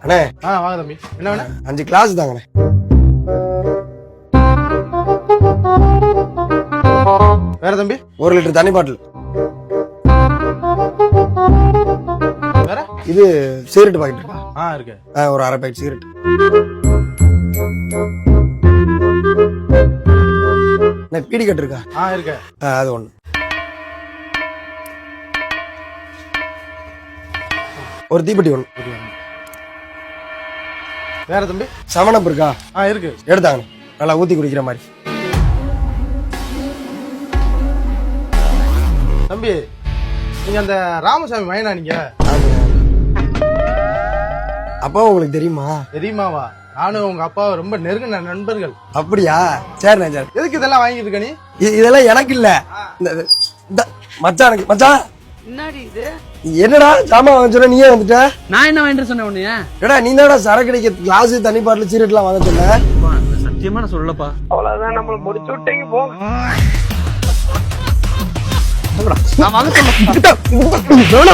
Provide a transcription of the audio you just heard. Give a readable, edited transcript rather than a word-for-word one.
அண்ணே வாங்க தம்பி. என்ன வேணா? 5 கிளாஸ் தாங்கண்ணே. வேற தம்பி? 1 லிட்டர் தண்ணி பாட்டில். வேற? இது சிகரெட் பாக்கெட் இருக்கா? இருக்கு. ஒரு 1/2 பாக்கெட் சிகரெட். பீடி கட்டு இருக்கா? இருக்கு. அது 1. ஒரு தீப்பெட்டி 1. வேற தம்பி? சமணம் இருக்கா? இருக்கு. எடுத்தாங்க. நல்லா ஊத்தி குடிக்கிற மாதிரி. தம்பி, நீங்க அந்த ராமசாமி மைனா நீங்க? அப்பா உங்களுக்கு தெரியுமா? தெரியுமாவா? நானும் உங்க அப்பா ரொம்ப நெருங்கின நண்பர்கள். அப்படியா? சரிண்ணே சரி. எதுக்கு இதெல்லாம் வாங்கிட்டு இருக்க நீ? இதெல்லாம் எனக்கு இல்ல. மச்சான் எனக்கு. மச்சான் என்னடா சாமான் வாங்க சொன்ன நீயே வந்துட்ட? நான் என்ன வாங்கிட்டு சொன்னேன் உன்னைய? ஏடா நீ தானடா சரக்கு அடிக்க கிளாஸ் தண்ணி பாட்டில் சிகரெட் எல்லாம் வாங்க சொன்ன. சத்தியமா நான் சொல்லப்பா. அவ்வளவுதான், நம்மள முடிச்சு விட்டீங்க போங்க. நான் வாங்க சொல்ல